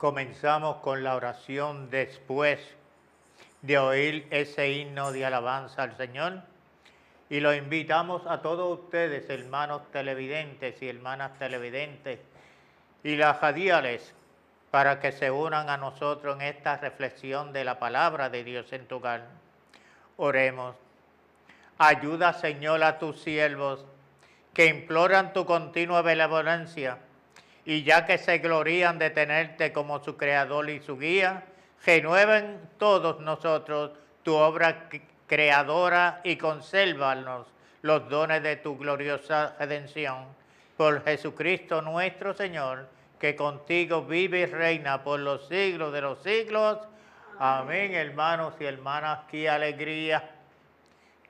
Comenzamos con la oración después de oír ese himno de alabanza al Señor. Y los invitamos a todos ustedes, hermanos televidentes y hermanas televidentes, y las radiales, para que se unan a nosotros en esta reflexión de la palabra de Dios en tu hogar. Oremos. Ayuda, Señor, a tus siervos que imploran tu continua benevolencia, y ya que se glorían de tenerte como su creador y su guía, renueven todos nosotros tu obra creadora y consérvanos los dones de tu gloriosa redención. Por Jesucristo nuestro Señor, que contigo vive y reina por los siglos de los siglos. Amén, hermanos y hermanas, qué alegría,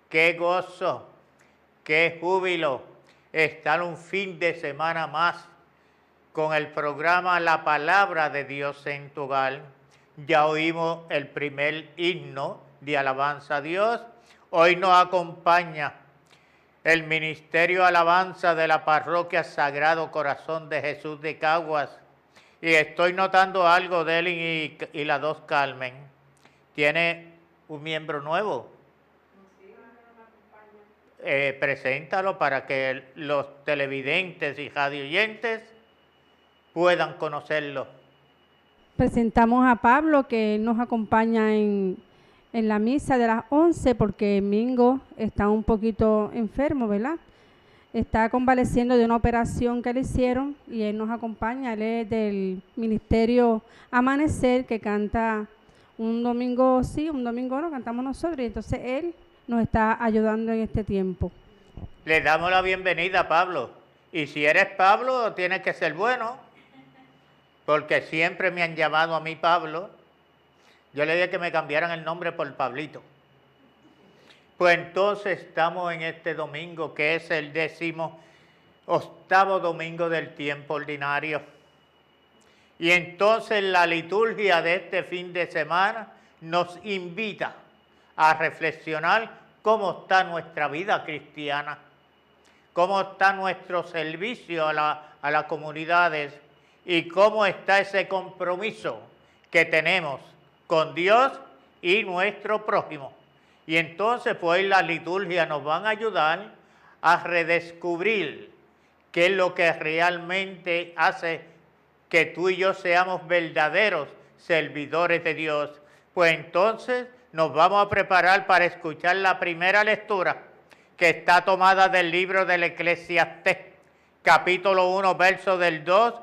qué gozo, qué júbilo estar un fin de semana más con el programa La Palabra de Dios en tu hogar. Ya oímos el primer himno de alabanza a Dios. Hoy nos acompaña el Ministerio Alabanza de la Parroquia Sagrado Corazón de Jesús de Caguas. Y estoy notando algo de él y la dos Carmen. Tiene un miembro nuevo. Preséntalo para que los televidentes y radioyentes puedan conocerlo. Presentamos a Pablo, que nos acompaña en la misa de las 11, porque Mingo está un poquito enfermo, ¿verdad? Está convaleciendo de una operación que le hicieron y él nos acompaña. Él es del Ministerio Amanecer, que canta un domingo sí, un domingo no, cantamos nosotros, y entonces él nos está ayudando en este tiempo. Le damos la bienvenida a Pablo. Y si eres Pablo, tienes que ser bueno, porque siempre me han llamado a mí Pablo. Yo le dije que me cambiaran el nombre por Pablito. Pues entonces estamos en este domingo, que es el 18º domingo del tiempo ordinario. Y entonces la liturgia de este fin de semana nos invita a reflexionar cómo está nuestra vida cristiana, cómo está nuestro servicio a las comunidades y cómo está ese compromiso que tenemos con Dios y nuestro prójimo. Y entonces pues la liturgia nos van a ayudar a redescubrir qué es lo que realmente hace que tú y yo seamos verdaderos servidores de Dios. Pues entonces nos vamos a preparar para escuchar la primera lectura, que está tomada del libro del Eclesiastés, capítulo 1, versos del 2,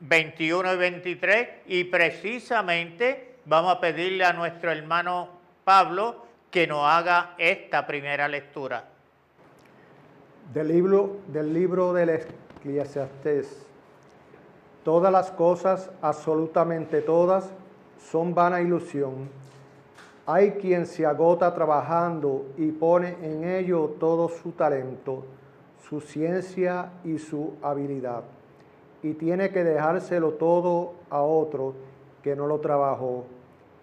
21 y 23, y precisamente vamos a pedirle a nuestro hermano Pablo que nos haga esta primera lectura. Del libro del Eclesiastés. Todas las cosas, absolutamente todas, son vana ilusión. Hay quien se agota trabajando y pone en ello todo su talento, su ciencia y su habilidad, y tiene que dejárselo todo a otro que no lo trabajó.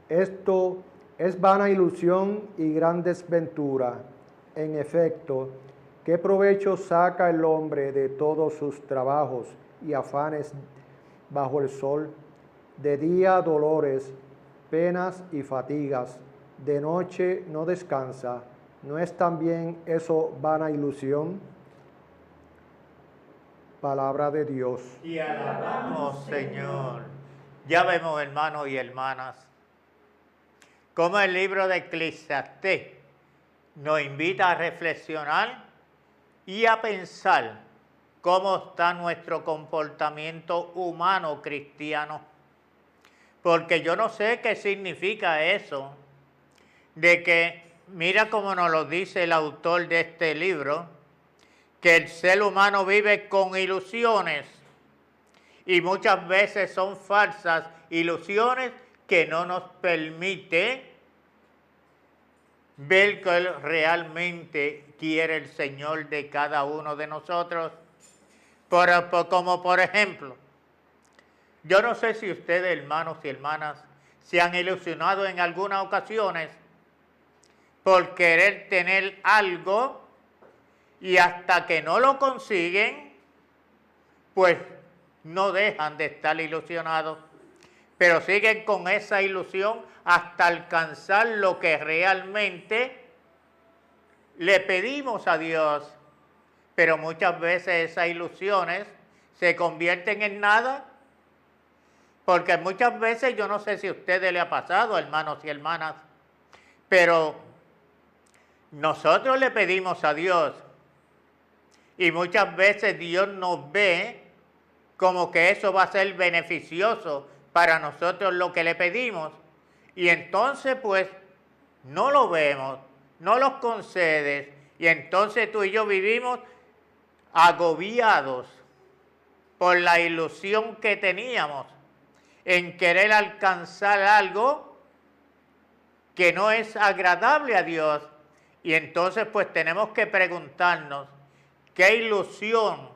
Esto es vana ilusión y gran desventura. En efecto, ¿qué provecho saca el hombre de todos sus trabajos y afanes bajo el sol? De día dolores, penas y fatigas, de noche no descansa. ¿No es también eso vana ilusión? Palabra de Dios. Y alabamos, Señor. Ya vemos, hermanos y hermanas, cómo el libro de Eclesiastés nos invita a reflexionar y a pensar cómo está nuestro comportamiento humano cristiano. Porque yo no sé qué significa eso, de que, mira cómo nos lo dice el autor de este libro, que el ser humano vive con ilusiones, y muchas veces son falsas ilusiones que no nos permite ver que realmente quiere el Señor de cada uno de nosotros. Como por ejemplo, yo no sé si ustedes, hermanos y hermanas, se han ilusionado en algunas ocasiones por querer tener algo, y hasta que no lo consiguen, pues no dejan de estar ilusionados. pero siguen con esa ilusión hasta alcanzar lo que realmente le pedimos a Dios. Pero muchas veces esas ilusiones se convierten en nada, porque muchas veces, yo no sé si a ustedes le ha pasado, hermanos y hermanas, pero nosotros le pedimos a Dios y muchas veces Dios nos ve como que eso va a ser beneficioso para nosotros lo que le pedimos, y entonces pues no lo vemos, no los concedes, y entonces tú y yo vivimos agobiados por la ilusión que teníamos en querer alcanzar algo que no es agradable a Dios. Y entonces pues tenemos que preguntarnos qué ilusión,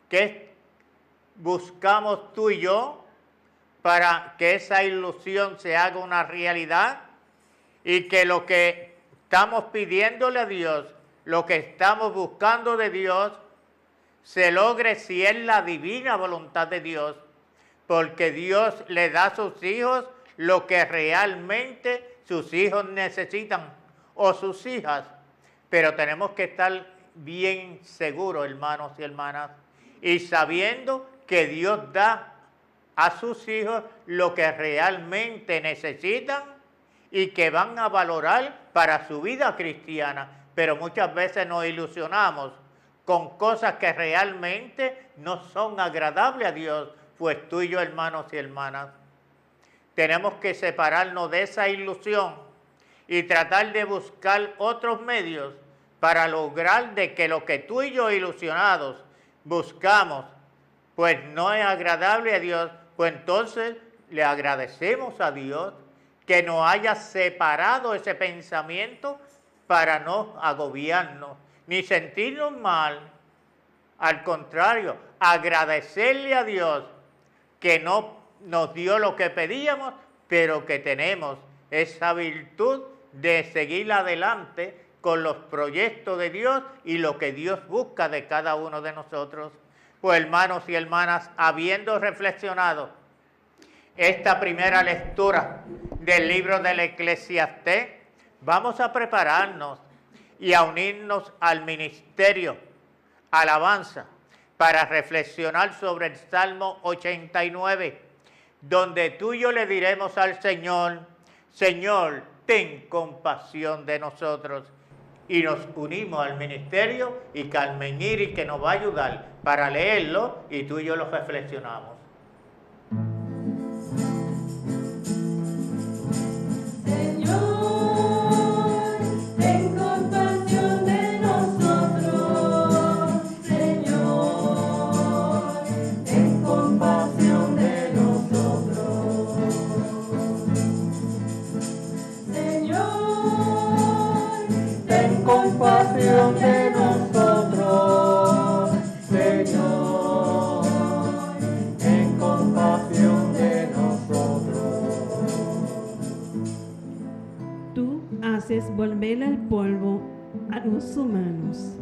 qué buscamos tú y yo para que esa ilusión se haga una realidad y que lo que estamos pidiéndole a Dios, lo que estamos buscando de Dios, se logre si es la divina voluntad de Dios, porque Dios le da a sus hijos lo que realmente sus hijos necesitan o sus hijas. Pero tenemos que estar bien seguros, hermanos y hermanas, y sabiendo que Dios da a sus hijos lo que realmente necesitan y que van a valorar para su vida cristiana. Pero muchas veces nos ilusionamos con cosas que realmente no son agradables a Dios. Pues tú y yo, hermanos y hermanas, tenemos que separarnos de esa ilusión y tratar de buscar otros medios para lograr de que lo que tú y yo ilusionados buscamos, pues no es agradable a Dios. Pues entonces le agradecemos a Dios que nos haya separado ese pensamiento para no agobiarnos ni sentirnos mal. Al contrario, agradecerle a Dios que no nos dio lo que pedíamos, pero que tenemos esa virtud de seguir adelante con los proyectos de Dios y lo que Dios busca de cada uno de nosotros. Pues hermanos y hermanas, habiendo reflexionado esta primera lectura del libro del Eclesiastés, vamos a prepararnos y a unirnos al ministerio Alabanza para reflexionar sobre el Salmo 89, donde tú y yo le diremos al Señor: Señor, ten compasión de nosotros. Y nos unimos al ministerio y Carmen Iris, que nos va a ayudar para leerlo, y tú y yo lo reflexionamos. Compasión de nosotros, Señor, ten compasión de nosotros. Tú haces volver al polvo a los humanos,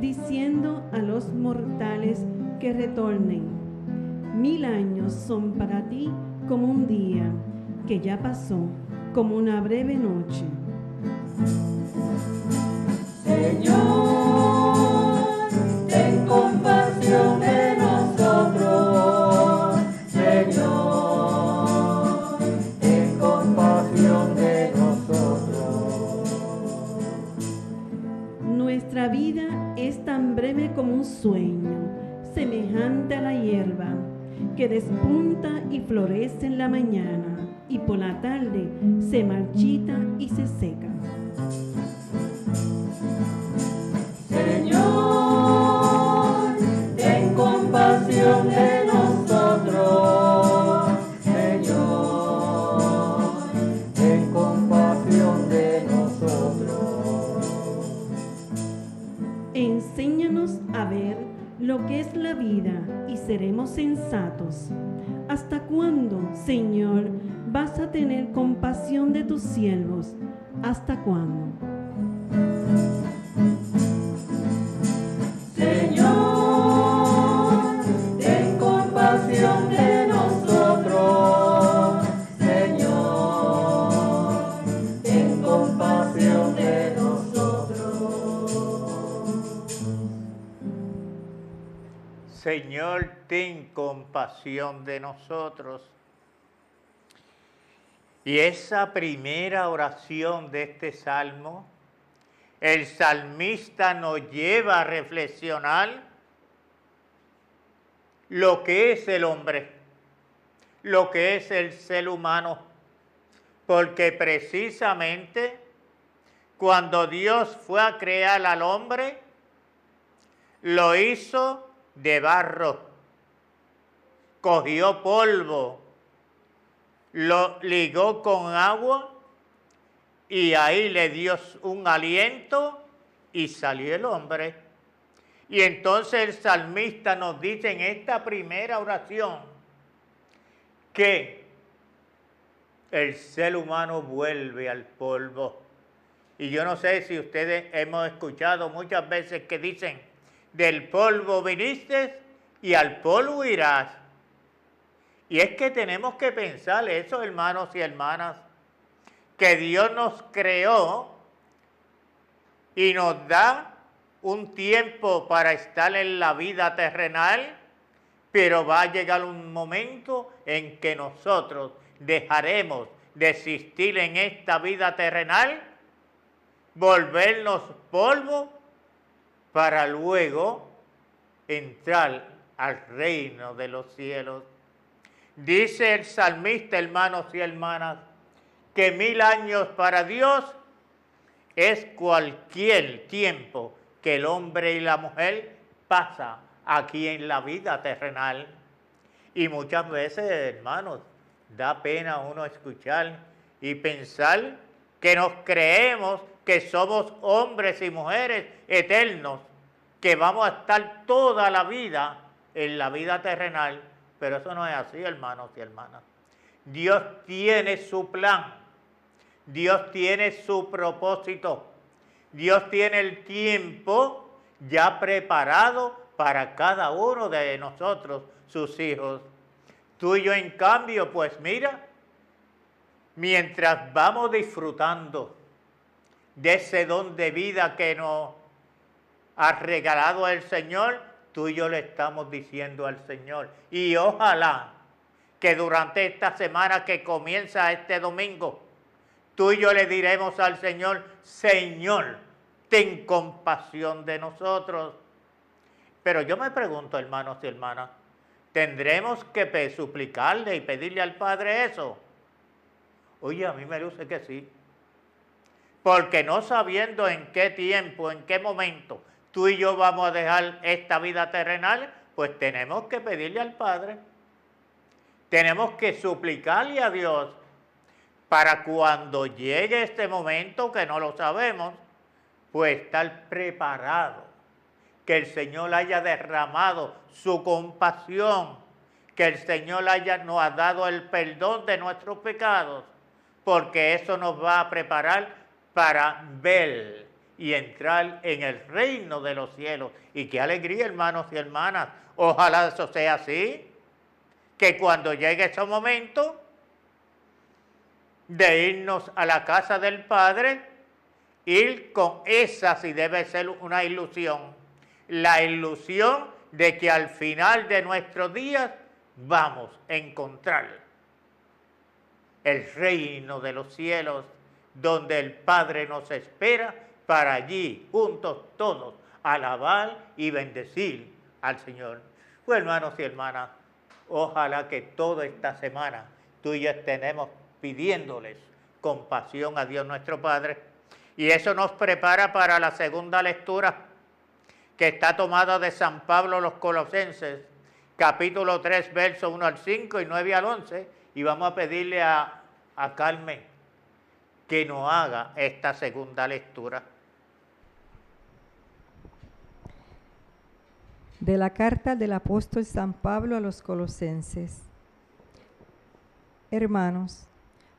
diciendo a los mortales que retornen. 1000 años son para ti como un día que ya pasó, como una breve noche. Señor, ten compasión de nosotros, Señor, ten compasión de nosotros. Nuestra vida es tan breve como un sueño, semejante a la hierba, que despunta y florece en la mañana, y por la tarde se marchita y se seca. Señor, ten compasión de nosotros, Señor, ten compasión de nosotros. Enséñanos a ver lo que es la vida y seremos sensatos. ¿Hasta cuándo, Señor, vas a tener compasión de tus siervos? ¿Hasta cuándo? Señor, ten compasión de nosotros. Señor, ten compasión de nosotros. Y esa primera oración de este salmo, el salmista nos lleva a reflexionar lo que es el hombre, lo que es el ser humano, porque precisamente cuando Dios fue a crear al hombre, lo hizo de barro, cogió polvo, lo ligó con agua y ahí le dio un aliento y salió el hombre. Y entonces el salmista nos dice en esta primera oración que el ser humano vuelve al polvo. Y yo no sé si ustedes hemos escuchado muchas veces que dicen, del polvo viniste y al polvo irás. Y es que tenemos que pensar eso, hermanos y hermanas, que Dios nos creó y nos da un tiempo para estar en la vida terrenal, pero va a llegar un momento en que nosotros dejaremos de existir en esta vida terrenal, volvernos polvo, para luego entrar al reino de los cielos. Dice el salmista, hermanos y hermanas, que 1000 años para Dios es cualquier tiempo que el hombre y la mujer pasa aquí en la vida terrenal. Y muchas veces, hermanos, da pena uno escuchar y pensar que nos creemos que somos hombres y mujeres eternos, que vamos a estar toda la vida en la vida terrenal, pero eso no es así, hermanos y hermanas. Dios tiene su plan, Dios tiene su propósito, Dios tiene el tiempo ya preparado para cada uno de nosotros, sus hijos. Tú y yo, en cambio, pues mira, mientras vamos disfrutando de ese don de vida que nos ha regalado el Señor, tú y yo le estamos diciendo al Señor. Y ojalá que durante esta semana que comienza este domingo, tú y yo le diremos al Señor, Señor, ten compasión de nosotros. Pero yo me pregunto, hermanos y hermanas, ¿tendremos que suplicarle y pedirle al Padre eso? Oye, a mí me luce que sí. Porque no sabiendo en qué tiempo, en qué momento tú y yo vamos a dejar esta vida terrenal, pues tenemos que pedirle al Padre. Tenemos que suplicarle a Dios para cuando llegue este momento, que no lo sabemos, pues estar preparado. Que el Señor haya derramado su compasión, que el Señor nos ha dado el perdón de nuestros pecados, porque eso nos va a preparar para ver y entrar en el reino de los cielos. Y qué alegría, hermanos y hermanas. Ojalá eso sea así, que cuando llegue ese momento de irnos a la casa del Padre, ir con esa, si debe ser una ilusión, la ilusión de que al final de nuestros días vamos a encontrar el reino de los cielos, donde el Padre nos espera para allí, juntos todos, alabar y bendecir al Señor. Pues, hermanos y hermanas, ojalá que toda esta semana tú y yo estemos pidiéndoles compasión a Dios nuestro Padre. Y eso nos prepara para la segunda lectura, que está tomada de San Pablo a los Colosenses, capítulo 3, versos 1 al 5 y 9 al 11. Y vamos a pedirle a Carmen que nos haga esta segunda lectura. De la carta del apóstol San Pablo a los Colosenses. Hermanos,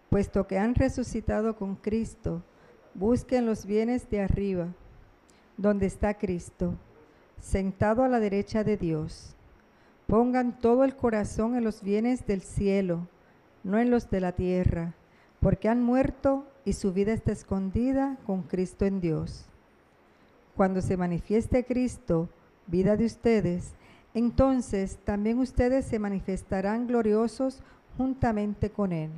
puesto que han resucitado con Cristo, busquen los bienes de arriba, donde está Cristo, sentado a la derecha de Dios. Pongan todo el corazón en los bienes del cielo, no en los de la tierra, porque han muerto y su vida está escondida con Cristo en Dios. Cuando se manifieste Cristo, vida de ustedes, Entonces también ustedes se manifestarán gloriosos juntamente con Él.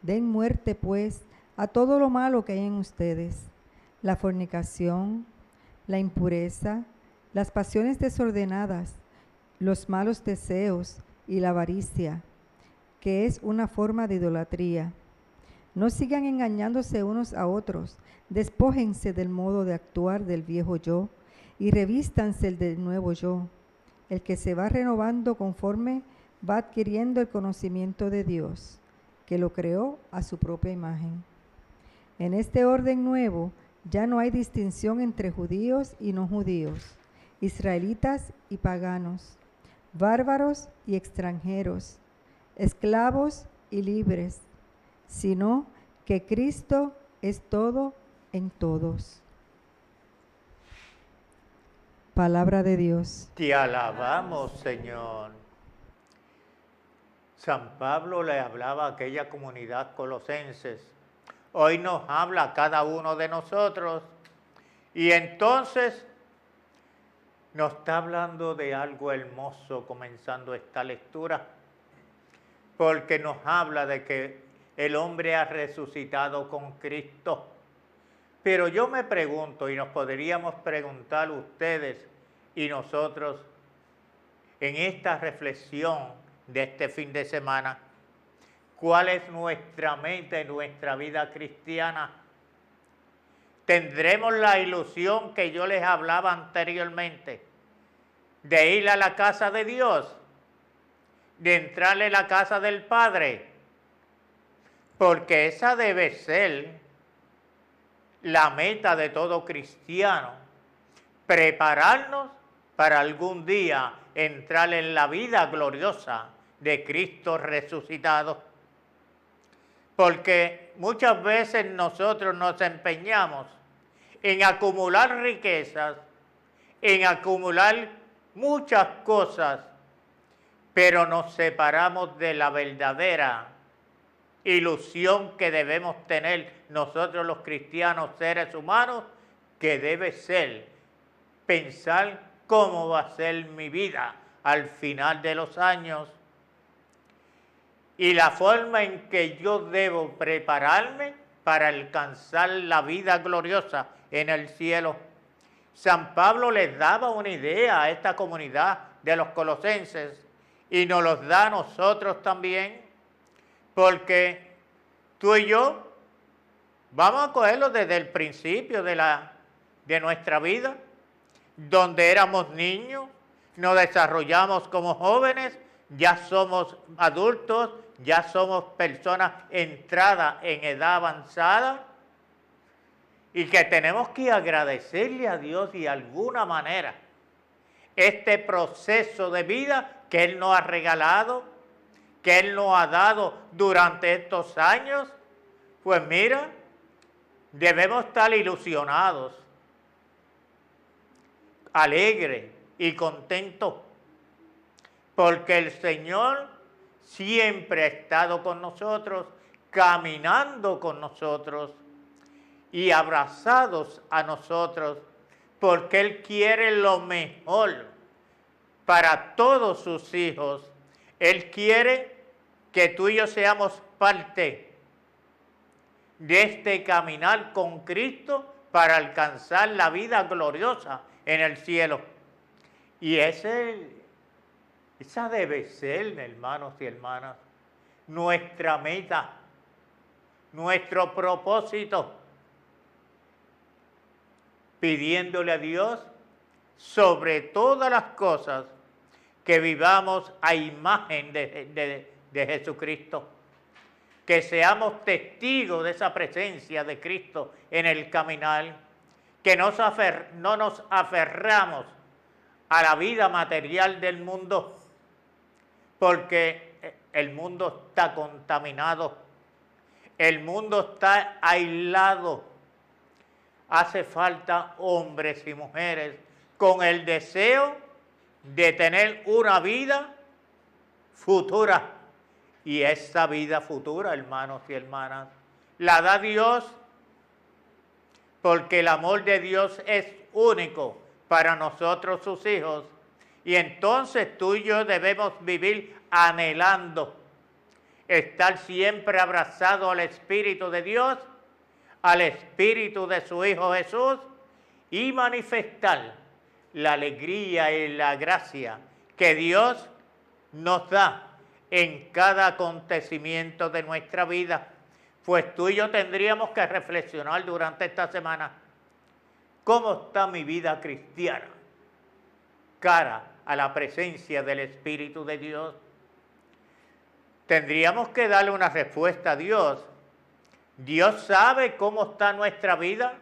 Den muerte, pues, a todo lo malo que hay en ustedes: la fornicación, la impureza, las pasiones desordenadas, los malos deseos y la avaricia, que es una forma de idolatría. No sigan engañándose unos a otros, despójense del modo de actuar del viejo yo y revístanse del nuevo yo, el que se va renovando conforme va adquiriendo el conocimiento de Dios, que lo creó a su propia imagen. En este orden nuevo ya no hay distinción entre judíos y no judíos, israelitas y paganos, bárbaros y extranjeros, esclavos y libres, sino que Cristo es todo en todos. Palabra de Dios. Te alabamos, Señor. San Pablo le hablaba a aquella comunidad colosenses. Hoy nos habla a cada uno de nosotros. Y entonces nos está hablando de algo hermoso comenzando esta lectura. Porque nos habla de que el hombre ha resucitado con Cristo. Pero yo me pregunto, y nos podríamos preguntar ustedes y nosotros en esta reflexión de este fin de semana, ¿cuál es nuestra meta en nuestra vida cristiana? ¿Tendremos la ilusión que yo les hablaba anteriormente de ir a la casa de Dios, de entrarle a la casa del Padre? Porque esa debe ser la meta de todo cristiano, prepararnos para algún día entrar en la vida gloriosa de Cristo resucitado. Porque muchas veces nosotros nos empeñamos en acumular riquezas, en acumular muchas cosas, pero nos separamos de la verdadera ilusión que debemos tener nosotros los cristianos, seres humanos, que debe ser pensar cómo va a ser mi vida al final de los años y la forma en que yo debo prepararme para alcanzar la vida gloriosa en el cielo. San Pablo les daba una idea a esta comunidad de los colosenses y nos los da a nosotros también. Porque tú y yo vamos a cogerlo desde el principio de nuestra vida, donde éramos niños, nos desarrollamos como jóvenes, ya somos adultos, ya somos personas entradas en edad avanzada y que tenemos que agradecerle a Dios de alguna manera este proceso de vida que Él nos ha regalado, que Él nos ha dado durante estos años. Pues mira, debemos estar ilusionados, alegres y contentos, porque el Señor siempre ha estado con nosotros, caminando con nosotros y abrazados a nosotros, porque Él quiere lo mejor para todos sus hijos. Él quiere que tú y yo seamos parte de este caminar con Cristo para alcanzar la vida gloriosa en el cielo. Y esa debe ser, hermanos y hermanas, nuestra meta, nuestro propósito, pidiéndole a Dios sobre todas las cosas que vivamos a imagen de Jesucristo, que seamos testigos de esa presencia de Cristo en el caminar, que no nos aferramos a la vida material del mundo, porque el mundo está contaminado, el mundo está aislado. Hace falta hombres y mujeres con el deseo de tener una vida futura. Y esa vida futura, hermanos y hermanas, la da Dios, porque el amor de Dios es único para nosotros sus hijos, Y entonces tú y yo debemos vivir anhelando, estar siempre abrazado al Espíritu de Dios, al Espíritu de su Hijo Jesús, y manifestar la alegría y la gracia que Dios nos da en cada acontecimiento de nuestra vida. Pues tú y yo tendríamos que reflexionar durante esta semana, ¿cómo está mi vida cristiana cara a la presencia del Espíritu de Dios? Tendríamos que darle una respuesta a Dios. Dios sabe cómo está nuestra vida.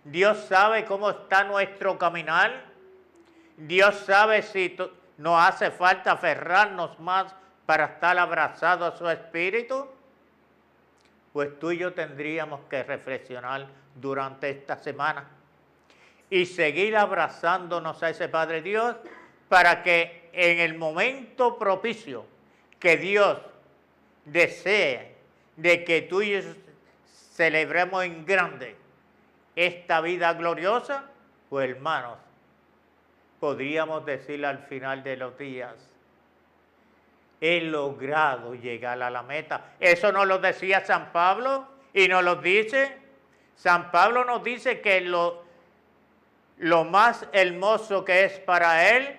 Dios sabe cómo está nuestro caminar. Dios sabe si nos hace falta aferrarnos más para estar abrazados a su Espíritu. Pues tú y yo tendríamos que reflexionar durante esta semana y seguir abrazándonos a ese Padre Dios para que en el momento propicio que Dios desee de que tú y yo celebremos en grande esta vida gloriosa, pues hermanos, podríamos decir al final de los días, he logrado llegar a la meta. Eso nos lo decía San Pablo y nos lo dice. San Pablo nos dice que lo más hermoso que es para él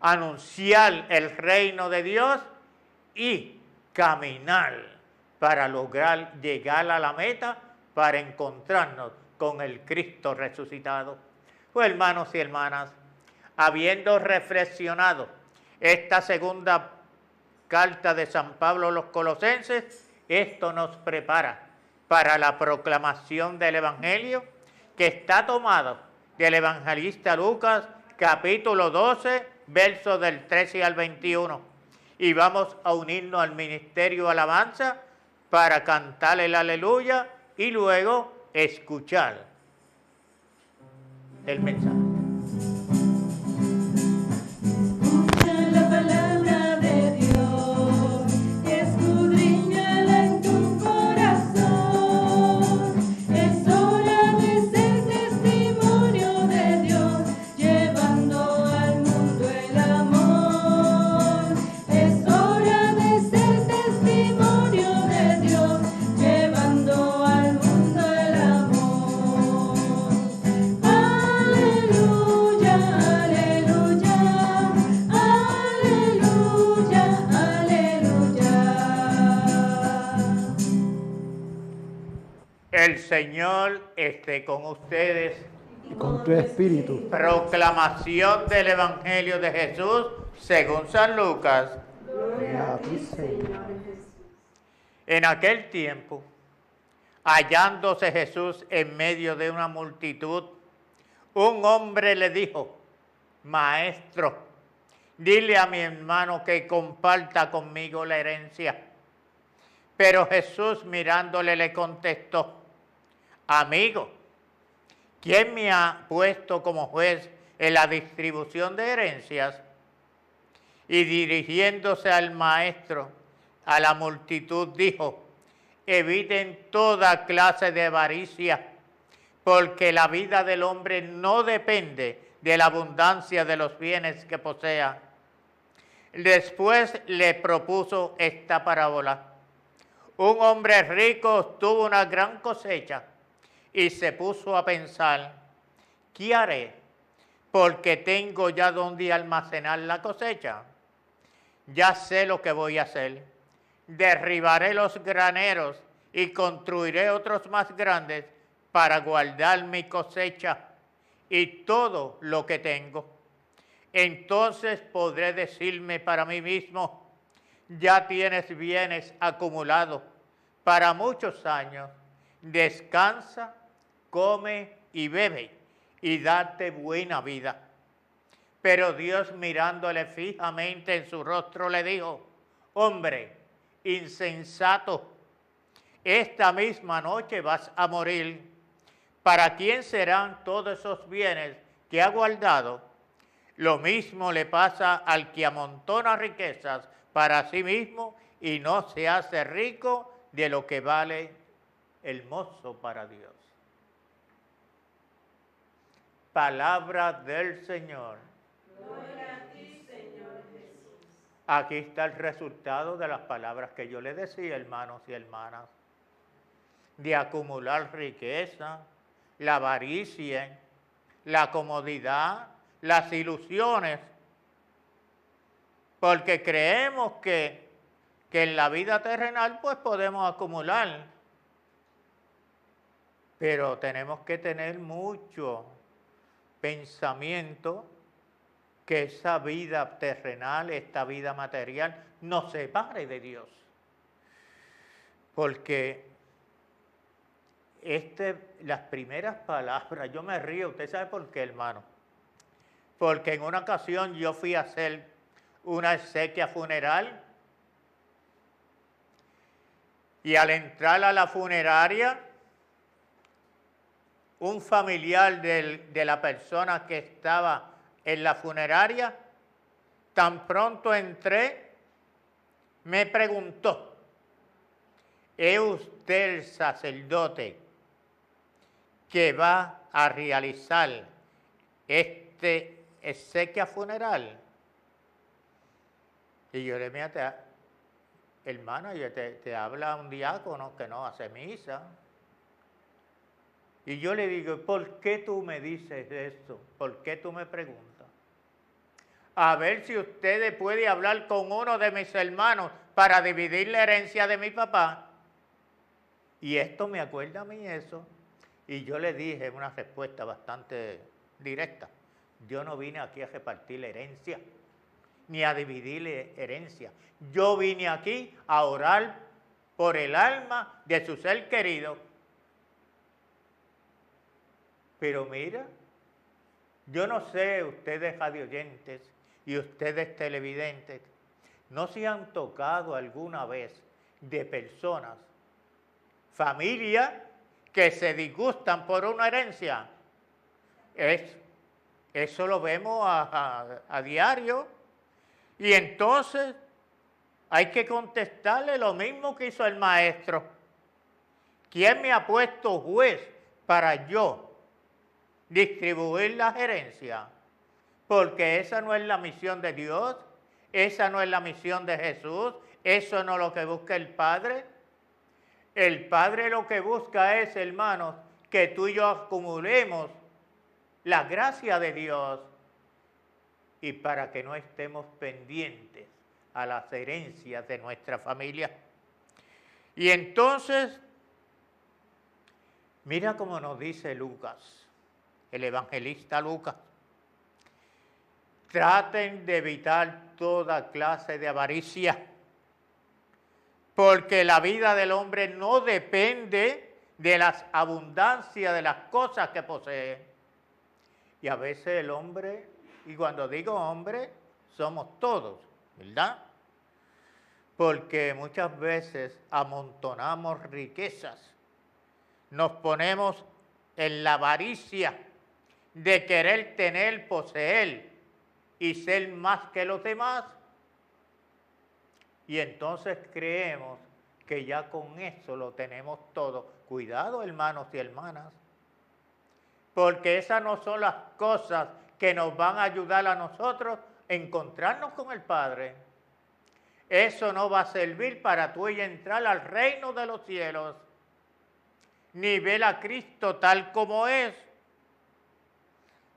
anunciar el reino de Dios y caminar para lograr llegar a la meta, para encontrarnos con el Cristo resucitado. Pues hermanos y hermanas, habiendo reflexionado esta segunda carta de San Pablo a los Colosenses, esto nos prepara para la proclamación del Evangelio que está tomado del evangelista Lucas, capítulo 12, versos del 13 al 21. Y vamos a unirnos al ministerio de alabanza para cantar el aleluya y luego escuchar el mensaje. El Señor esté con ustedes. Y con tu espíritu. Proclamación del Evangelio de Jesús según San Lucas. Gloria a ti, Señor. En aquel tiempo, hallándose Jesús en medio de una multitud, un hombre le dijo: Maestro, dile a mi hermano que comparta conmigo la herencia. Pero Jesús mirándole le contestó: Amigo, ¿quién me ha puesto como juez en la distribución de herencias? Y dirigiéndose al maestro, a la multitud, dijo: Eviten toda clase de avaricia, porque la vida del hombre no depende de la abundancia de los bienes que posea. Después le propuso esta parábola. Un hombre rico tuvo una gran cosecha y se puso a pensar: ¿qué haré? Porque tengo ya donde almacenar la cosecha. Ya sé lo que voy a hacer. Derribaré los graneros y construiré otros más grandes para guardar mi cosecha y todo lo que tengo. Entonces podré decirme para mí mismo: ya tienes bienes acumulados para muchos años. Descansa, come y bebe y date buena vida. Pero Dios, mirándole fijamente en su rostro, le dijo: Hombre insensato, esta misma noche vas a morir. ¿Para quién serán todos esos bienes que ha guardado? Lo mismo le pasa al que amontona riquezas para sí mismo y no se hace rico de lo que vale el mozo para Dios. Palabra del Señor. Aquí está el resultado de las palabras que yo le decía, hermanos y hermanas, de acumular riqueza, la avaricia, la comodidad, las ilusiones, porque creemos que en la vida terrenal pues podemos acumular, pero tenemos que tener mucho pensamiento que esa vida terrenal, esta vida material, nos separe de Dios. Porque las primeras palabras, yo me río, ¿usted sabe por qué, hermano? Porque en una ocasión yo fui a hacer una exequia funeral y al entrar a la funeraria, un familiar de la persona que estaba en la funeraria, tan pronto entré, me preguntó, ¿es usted el sacerdote que va a realizar este exequia funeral? Y yo le dije, hermano, te habla un diácono que no hace misa. Y yo le digo, ¿por qué tú me dices esto? ¿Por qué tú me preguntas? A ver si usted puede hablar con uno de mis hermanos para dividir la herencia de mi papá. Y esto me acuerda a mí eso. Y yo le dije una respuesta bastante directa. Yo no vine aquí a repartir la herencia, ni a dividir la herencia. Yo vine aquí a orar por el alma de su ser querido. Pero mira, yo no sé, ustedes radioyentes y ustedes televidentes, ¿no se han tocado alguna vez de personas, familias, que se disgustan por una herencia? Eso lo vemos a diario. Y entonces hay que contestarle lo mismo que hizo el maestro. ¿Quién me ha puesto juez para yo distribuir las herencias? Porque esa no es la misión de Dios, esa no es la misión de Jesús, eso no es lo que busca el Padre. El Padre lo que busca es, hermanos, que tú y yo acumulemos la gracia de Dios y para que no estemos pendientes a las herencias de nuestra familia. Y entonces, mira cómo nos dice Lucas, el evangelista Lucas. Traten de evitar toda clase de avaricia, porque la vida del hombre no depende de las abundancias de las cosas que posee. Y a veces el hombre, y cuando digo hombre, somos todos, ¿verdad? Porque muchas veces amontonamos riquezas, nos ponemos en la avaricia de querer tener, poseer y ser más que los demás. Y entonces creemos que ya con eso lo tenemos todo. Cuidado, hermanos y hermanas, porque esas no son las cosas que nos van a ayudar a nosotros a encontrarnos con el Padre. Eso no va a servir para tú y entrar al reino de los cielos, ni ver a Cristo tal como es,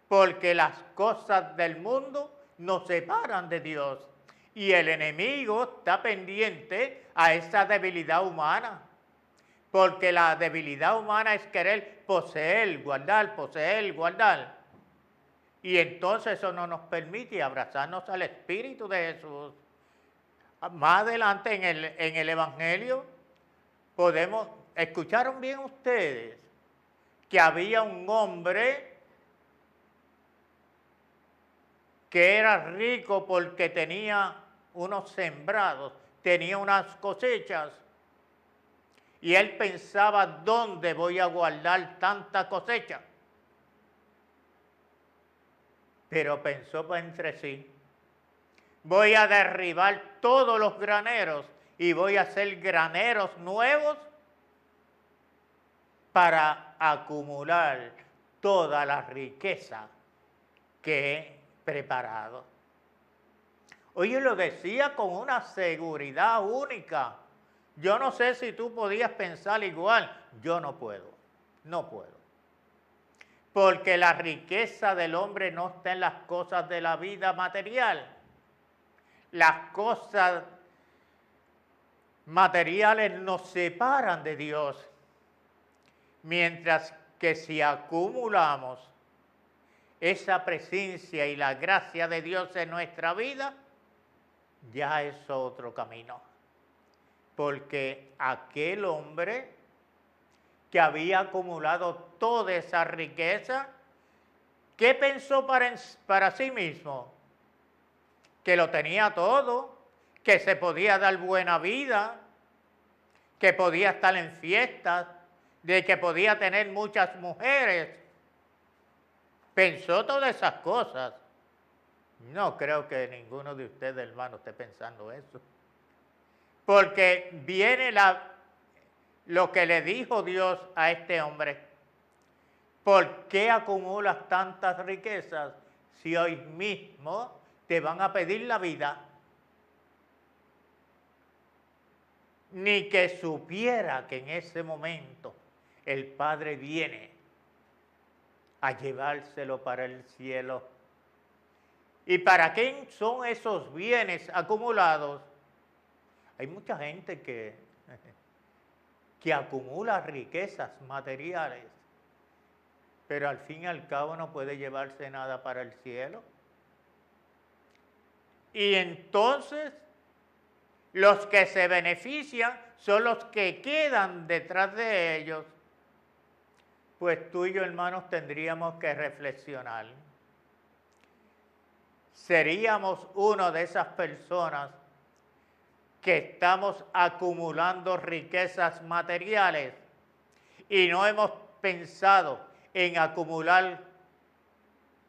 porque las cosas del mundo nos separan de Dios y el enemigo está pendiente a esa debilidad humana, porque la debilidad humana es querer poseer, guardar, y entonces eso no nos permite abrazarnos al Espíritu de Jesús. Más adelante en el Evangelio ¿escucharon bien ustedes? Que había un hombre que era rico porque tenía unos sembrados, tenía unas cosechas, y él pensaba, ¿dónde voy a guardar tanta cosecha? Pero pensó entre sí, voy a derribar todos los graneros y voy a hacer graneros nuevos para acumular toda la riqueza que preparado. Oye, lo decía con una seguridad única. Yo no sé si tú podías pensar igual. Yo no puedo, no puedo. Porque la riqueza del hombre no está en las cosas de la vida material. Las cosas materiales nos separan de Dios. Mientras que si acumulamos esa presencia y la gracia de Dios en nuestra vida, ya es otro camino. Porque aquel hombre que había acumulado toda esa riqueza, ¿qué pensó para sí mismo? Que lo tenía todo, que se podía dar buena vida, que podía estar en fiestas, de que podía tener muchas mujeres. Pensó todas esas cosas. No creo que ninguno de ustedes, hermanos, esté pensando eso. Porque viene lo que le dijo Dios a este hombre. ¿Por qué acumulas tantas riquezas si hoy mismo te van a pedir la vida? Ni que supiera que en ese momento el Padre viene a llevárselo para el cielo. ¿Y para qué son esos bienes acumulados? Hay mucha gente que acumula riquezas materiales, pero al fin y al cabo no puede llevarse nada para el cielo. Y entonces los que se benefician son los que quedan detrás de ellos. Pues tú y yo, hermanos, tendríamos que reflexionar. Seríamos una de esas personas que estamos acumulando riquezas materiales y no hemos pensado en acumular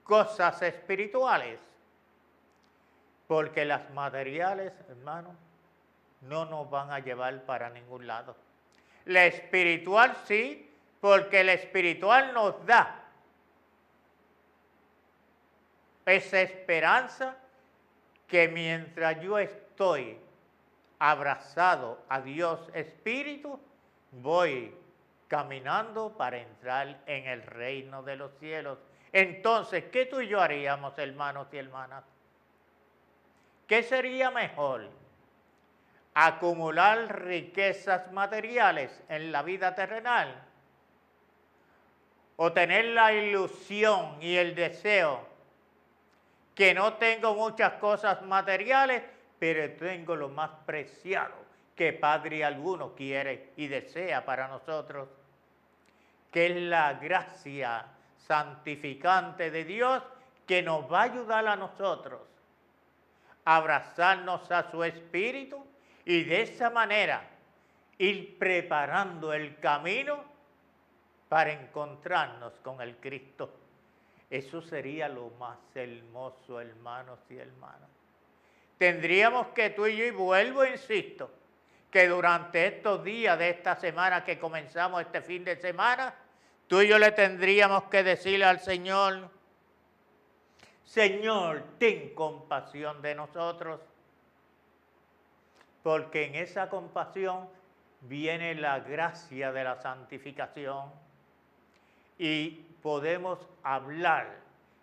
cosas espirituales. Porque las materiales, hermanos, no nos van a llevar para ningún lado. La espiritual sí, porque la espiritual nos da esa esperanza que mientras yo estoy abrazado a Dios Espíritu, voy caminando para entrar en el reino de los cielos. Entonces, ¿qué tú y yo haríamos, hermanos y hermanas? ¿Qué sería mejor? ¿Acumular riquezas materiales en la vida terrenal? ¿O tener la ilusión y el deseo que no tengo muchas cosas materiales, pero tengo lo más preciado que Padre alguno quiere y desea para nosotros, que es la gracia santificante de Dios que nos va a ayudar a nosotros a abrazarnos a su Espíritu y de esa manera ir preparando el camino para encontrarnos con el Cristo. Eso sería lo más hermoso, hermanos y hermanas. Tendríamos que tú y yo, y vuelvo, insisto, que durante estos días de esta semana que comenzamos este fin de semana, tú y yo le tendríamos que decirle al Señor: Señor, ten compasión de nosotros, porque en esa compasión viene la gracia de la santificación y podemos hablar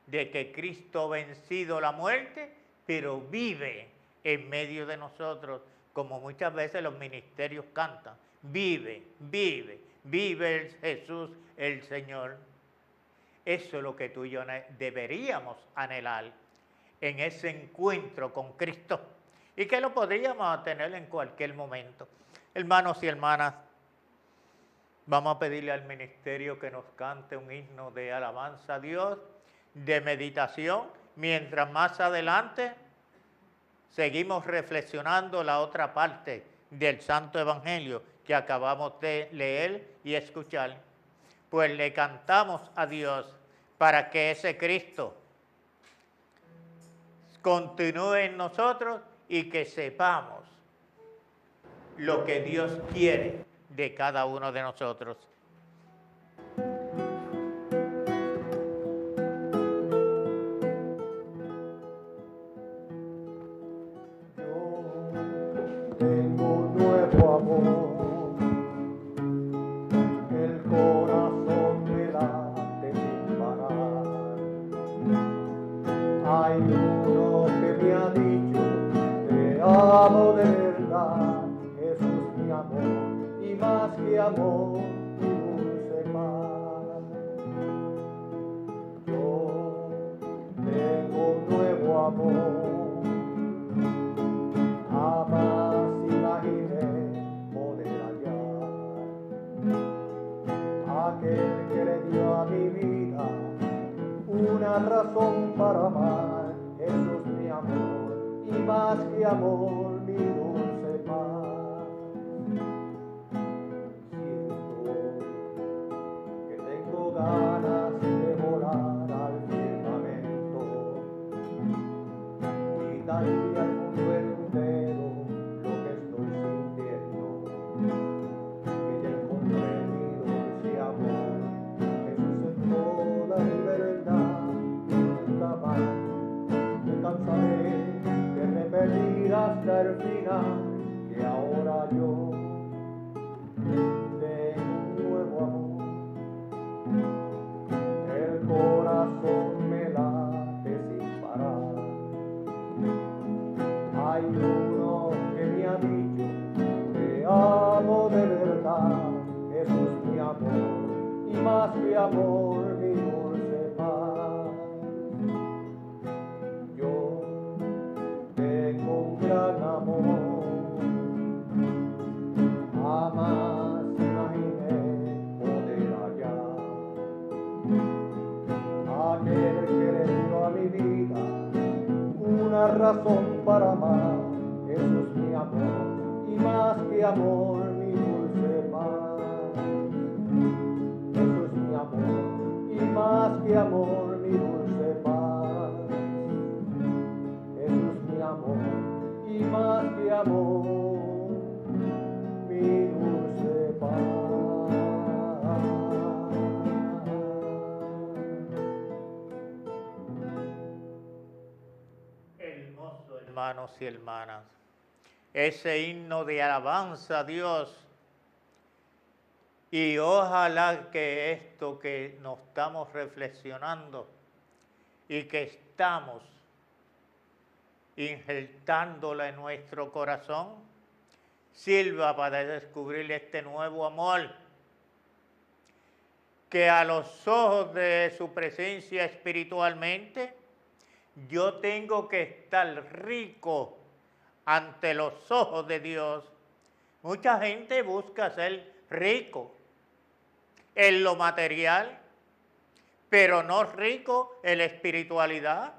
de que Cristo ha vencido la muerte, pero vive en medio de nosotros, como muchas veces los ministerios cantan: vive, vive, vive Jesús el Señor. Eso es lo que tú y yo deberíamos anhelar en ese encuentro con Cristo, y que lo podríamos tener en cualquier momento. Hermanos y hermanas, vamos a pedirle al ministerio que nos cante un himno de alabanza a Dios, de meditación, mientras más adelante seguimos reflexionando la otra parte del Santo Evangelio que acabamos de leer y escuchar. Pues le cantamos a Dios para que ese Cristo continúe en nosotros y que sepamos lo que Dios quiere de cada uno de nosotros. tengo un nuevo amor. El corazón me late sin parar. Hay uno que me ha dicho, te amo de verdad. Jesús mi amor, y más que amor, mi dulce paz. Yo tengo un nuevo amor. Jamás imaginé poder hallar aquel que le dio a mi vida una razón para amar. Jesús mi amor, y más que amor, mi dulce paz. Siento que tengo ganas de volar al firmamento y darle al mundo entero lo que estoy sintiendo, que ya encontré mi dulce amor. Jesús es toda mi verdad, y nunca más me cansaré de repetir hasta el final que ahora yo tengo un nuevo amor. El corazón me late sin parar. Hay uno que me ha dicho, te amo de verdad. Jesús mi amor, y más que amor, mi dulce paz. Yo tengo un gran amor. Jamás imaginé poder hallar aquel que le dio a mi vida una razón para amar. Jesús mi amor, y más que amor, mi dulce paz. Jesús mi amor, y más que amor, mi dulce paz. Jesús mi amor, y más que amor, mi dulce paz. Hermoso, hermanos y hermanas, ese himno de alabanza a Dios. Y ojalá que esto que nos estamos reflexionando y que estamos injertándola en nuestro corazón, sirva para descubrir este nuevo amor que a los ojos de su presencia espiritualmente, yo tengo que estar rico ante los ojos de Dios. Mucha gente busca ser rico en lo material, pero no rico en la espiritualidad,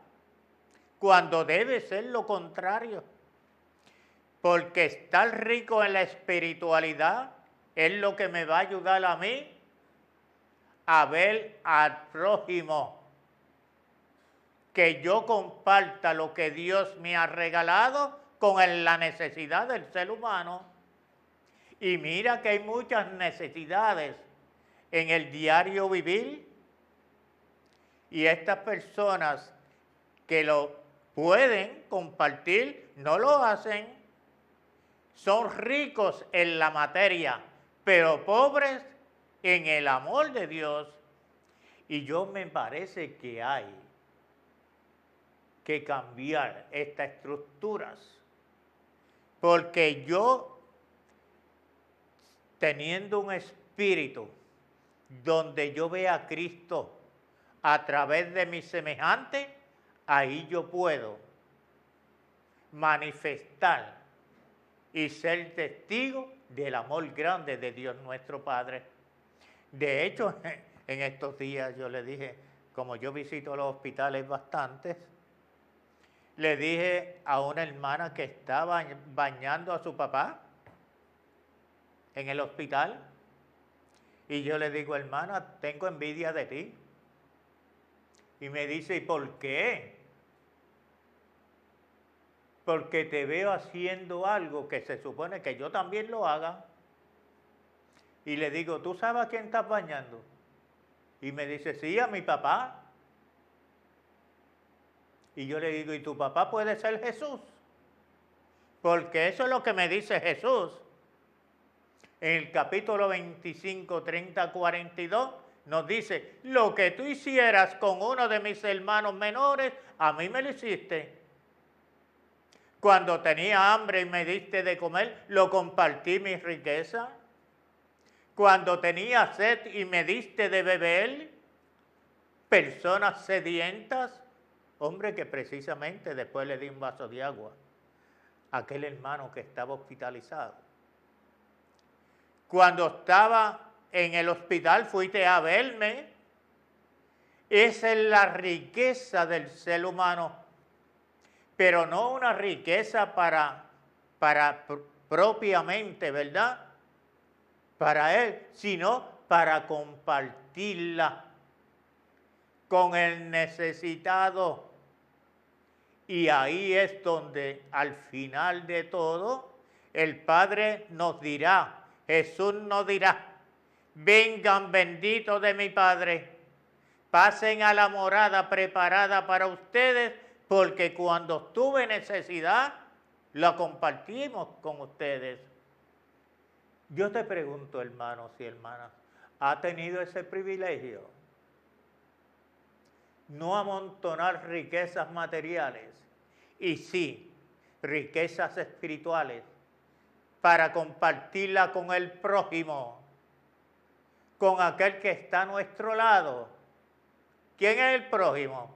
cuando debe ser lo contrario. Porque estar rico en la espiritualidad es lo que me va a ayudar a mí a ver al prójimo, que yo comparta lo que Dios me ha regalado con la necesidad del ser humano. Y mira que hay muchas necesidades en el diario vivir, y estas personas que lo pueden compartir no lo hacen. Son ricos en la materia, pero pobres en el amor de Dios. Y yo me parece que hay que cambiar estas estructuras, porque yo, teniendo un espíritu donde yo vea a Cristo a través de mis semejantes, ahí yo puedo manifestar y ser testigo del amor grande de Dios nuestro Padre. De hecho, en estos días yo le dije, como yo visito los hospitales bastantes, le dije a una hermana que estaba bañando a su papá en el hospital, y yo le digo, hermana, tengo envidia de ti. Y me dice, ¿y por qué? Porque te veo haciendo algo que se supone que yo también lo haga. Y le digo, ¿tú sabes a quién estás bañando? Y me dice, sí, a mi papá. Y yo le digo, ¿y tu papá puede ser Jesús? Porque eso es lo que me dice Jesús. En el capítulo 25, 30, 42, nos dice, lo que tú hicieras con uno de mis hermanos menores, a mí me lo hiciste. Cuando tenía hambre y me diste de comer, lo compartí mi riqueza. Cuando tenía sed y me diste de beber, personas sedientas, hombre que precisamente después le di un vaso de agua a aquel hermano que estaba hospitalizado. Cuando estaba en el hospital fuiste a verme. Esa es la riqueza del ser humano, pero no una riqueza para propiamente, ¿verdad? Para él, sino para compartirla con el necesitado. Y ahí es donde al final de todo el Padre nos dirá, Jesús nos dirá, vengan benditos de mi Padre, pasen a la morada preparada para ustedes, porque cuando tuve necesidad, la compartimos con ustedes. Yo te pregunto, hermanos y hermanas, ¿ha tenido ese privilegio? No amontonar riquezas materiales, y sí, riquezas espirituales, para compartirla con el prójimo, con aquel que está a nuestro lado. ¿Quién es el prójimo?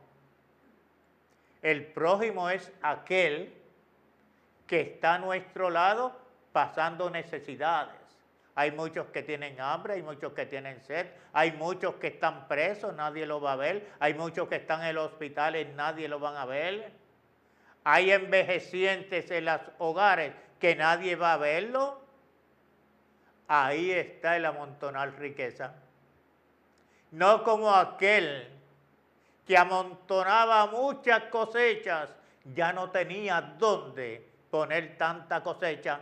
El prójimo es aquel que está a nuestro lado pasando necesidades. Hay muchos que tienen hambre, hay muchos que tienen sed, hay muchos que están presos, nadie lo va a ver, hay muchos que están en los hospitales, nadie lo van a ver. Hay envejecientes en los hogares que nadie va a verlo. Ahí está el amontonar riqueza. No como aquel que amontonaba muchas cosechas, ya no tenía dónde poner tanta cosecha.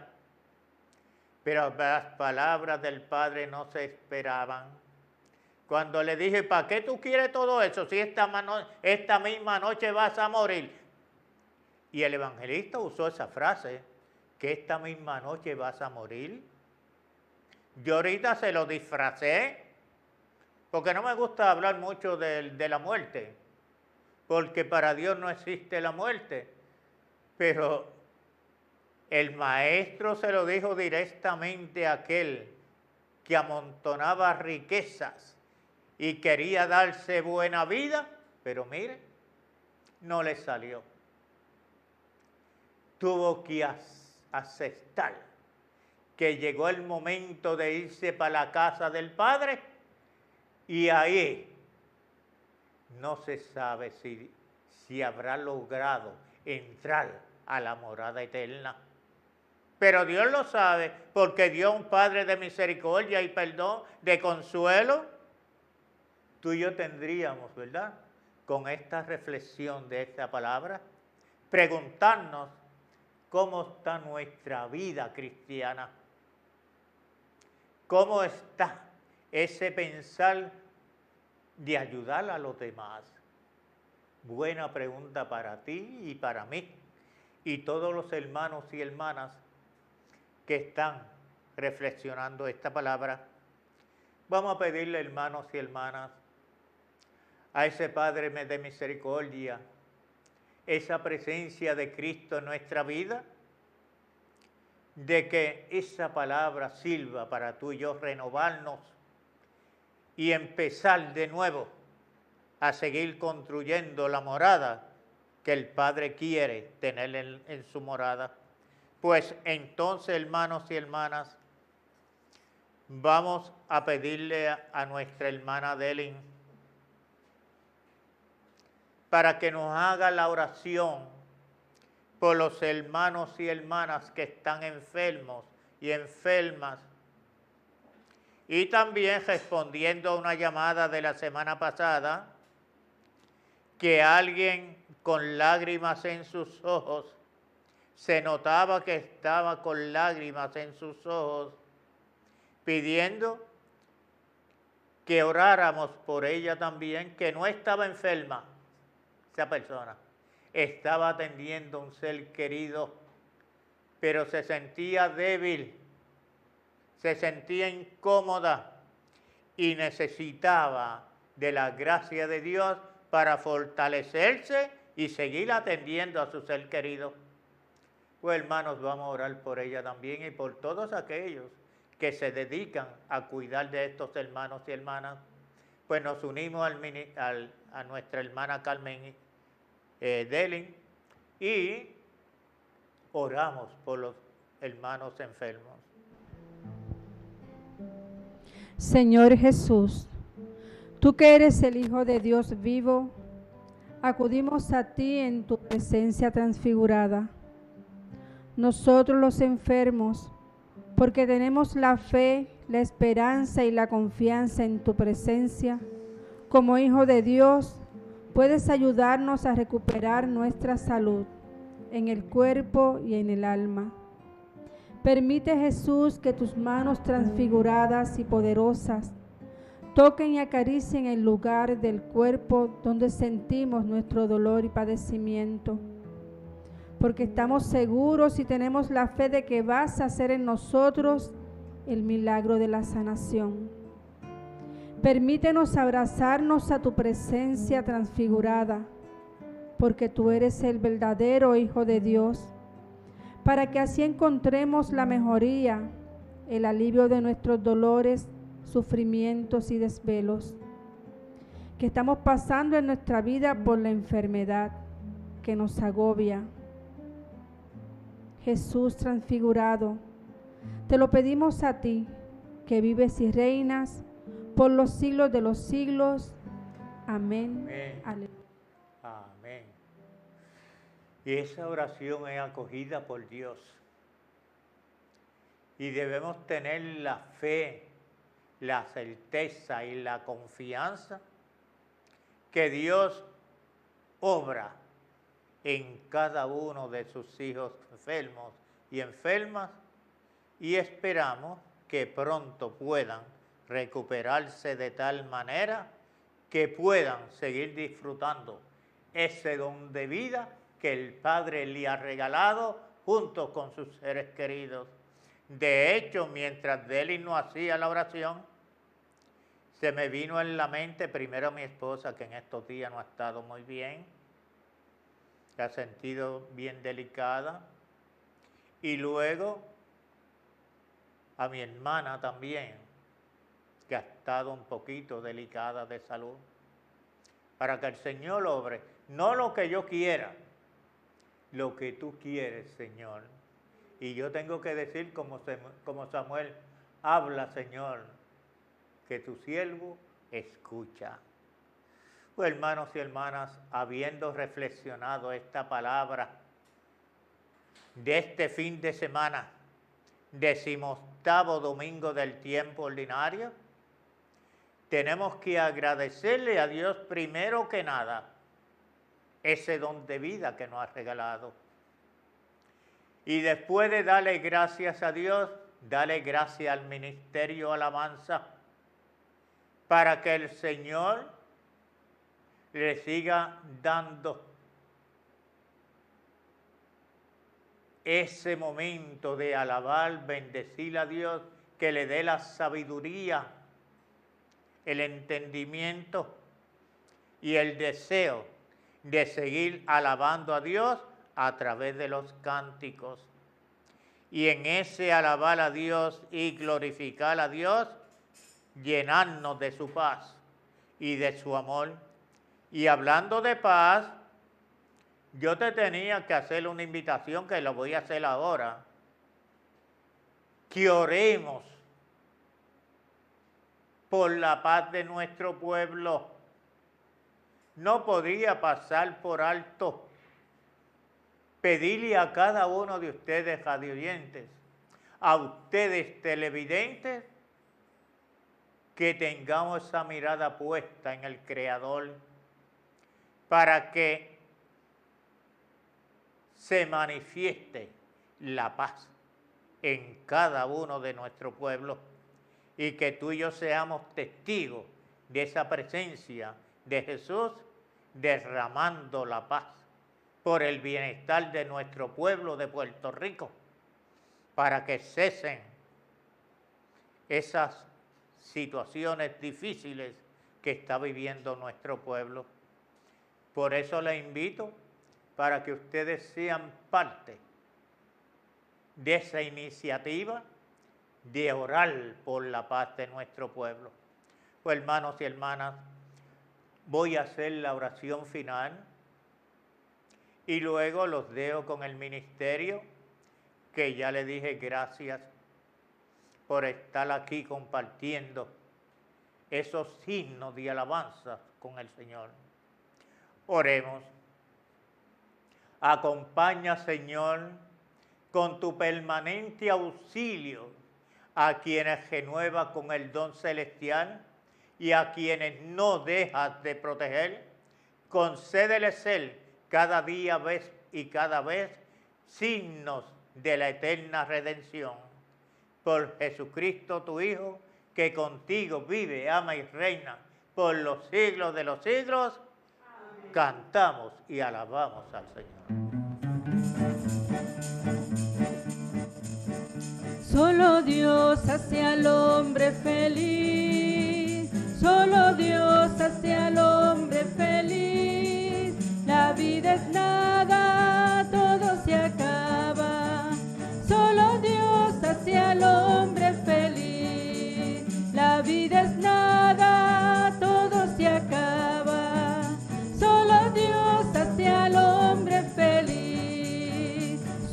Pero las palabras del Padre no se esperaban. Cuando le dije, ¿para qué tú quieres todo eso si esta misma noche vas a morir? Y el evangelista usó esa frase, que esta misma noche vas a morir. Yo ahorita se lo disfracé, porque no me gusta hablar mucho de la muerte, porque para Dios no existe la muerte. Pero el maestro se lo dijo directamente a aquel que amontonaba riquezas y quería darse buena vida, pero mire, no le salió. Tuvo que aceptar que llegó el momento de irse para la casa del Padre y ahí no se sabe si habrá logrado entrar a la morada eterna. Pero Dios lo sabe, porque Dios es un Padre de misericordia y perdón, de consuelo. Tú y yo tendríamos, ¿verdad?, con esta reflexión de esta palabra, preguntarnos cómo está nuestra vida cristiana. ¿Cómo está ese pensar de ayudar a los demás? Buena pregunta para ti y para mí y todos los hermanos y hermanas que están reflexionando esta palabra. Vamos a pedirle, hermanos y hermanas, a ese Padre de misericordia, esa presencia de Cristo en nuestra vida, de que esa palabra sirva para tú y yo renovarnos y empezar de nuevo a seguir construyendo la morada que el Padre quiere tener en su morada. Pues entonces, hermanos y hermanas, vamos a pedirle a nuestra hermana Delin para que nos haga la oración por los hermanos y hermanas que están enfermos y enfermas. Y también respondiendo a una llamada de la semana pasada, que alguien con lágrimas en sus ojos, se notaba que estaba con lágrimas en sus ojos, pidiendo que oráramos por ella también, que no estaba enferma, esa persona estaba atendiendo a un ser querido pero se sentía débil, se sentía incómoda y necesitaba de la gracia de Dios para fortalecerse y seguir atendiendo a su ser querido. Pues hermanos, vamos a orar por ella también y por todos aquellos que se dedican a cuidar de estos hermanos y hermanas. Pues nos unimos a nuestra hermana Carmen Delin y oramos por los hermanos enfermos. Señor Jesús, tú que eres el Hijo de Dios vivo, acudimos a ti en tu presencia transfigurada. Nosotros los enfermos, porque tenemos la fe, la esperanza y la confianza en tu presencia, como Hijo de Dios, puedes ayudarnos a recuperar nuestra salud en el cuerpo y en el alma. Permite, Jesús, que tus manos transfiguradas y poderosas toquen y acaricien el lugar del cuerpo donde sentimos nuestro dolor y padecimiento, porque estamos seguros y tenemos la fe de que vas a hacer en nosotros el milagro de la sanación. Permítenos abrazarnos a tu presencia transfigurada, porque tú eres el verdadero Hijo de Dios, para que así encontremos la mejoría, el alivio de nuestros dolores, sufrimientos y desvelos que estamos pasando en nuestra vida por la enfermedad que nos agobia. Jesús transfigurado, te lo pedimos a ti, que vives y reinas por los siglos de los siglos. Amén. Amén. Amén. Y esa oración es acogida por Dios. Y debemos tener la fe, la certeza y la confianza que Dios obra en cada uno de sus hijos enfermos y enfermas, y esperamos que pronto puedan recuperarse de tal manera que puedan seguir disfrutando ese don de vida que el Padre le ha regalado junto con sus seres queridos. De hecho, mientras Deli no hacía la oración, se me vino en la mente primero mi esposa, que en estos días no ha estado muy bien, se ha sentido bien delicada, y luego a mi hermana también, que ha estado un poquito delicada de salud, para que el Señor obre, no lo que yo quiera, lo que tú quieres, Señor. Y yo tengo que decir como Samuel, habla, Señor, que tu siervo escucha. Pues hermanos y hermanas, habiendo reflexionado esta palabra de este fin de semana, 18º domingo del tiempo ordinario, tenemos que agradecerle a Dios primero que nada ese don de vida que nos ha regalado. Y después de darle gracias a Dios, darle gracias al Ministerio Alabanza, para que el Señor le siga dando ese momento de alabar, bendecir a Dios, que le dé la sabiduría, el entendimiento y el deseo de seguir alabando a Dios a través de los cánticos. Y en ese alabar a Dios y glorificar a Dios, llenarnos de su paz y de su amor. Y hablando de paz, yo te tenía que hacer una invitación que lo voy a hacer ahora. Que oremos por la paz de nuestro pueblo. No podría pasar por alto pedirle a cada uno de ustedes radioyentes, a ustedes televidentes, que tengamos esa mirada puesta en el Creador para que se manifieste la paz en cada uno de nuestro pueblo y que tú y yo seamos testigos de esa presencia de Jesús derramando la paz por el bienestar de nuestro pueblo de Puerto Rico para que cesen esas situaciones difíciles que está viviendo nuestro pueblo. Por eso les invito para que ustedes sean parte de esa iniciativa de orar por la paz de nuestro pueblo. Pues hermanos y hermanas, voy a hacer la oración final y luego los dejo con el ministerio, que ya le dije gracias por estar aquí compartiendo esos signos de alabanza con el Señor. Oremos. Acompaña, Señor, con tu permanente auxilio a quienes renuevas con el don celestial y a quienes no dejas de proteger. Concédeles ser cada día y cada vez signos de la eterna redención. Por Jesucristo tu Hijo, que contigo vive, ama y reina por los siglos de los siglos. Amén. Cantamos y alabamos al Señor. Solo Dios hace al hombre feliz, solo Dios hace al hombre feliz. La vida es nada, todo se acaba, solo Dios hace al hombre feliz. La vida es nada, todo se acaba, solo Dios hace al hombre feliz.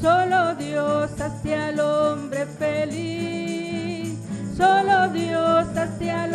Solo Dios hace al hombre feliz, solo Dios hace al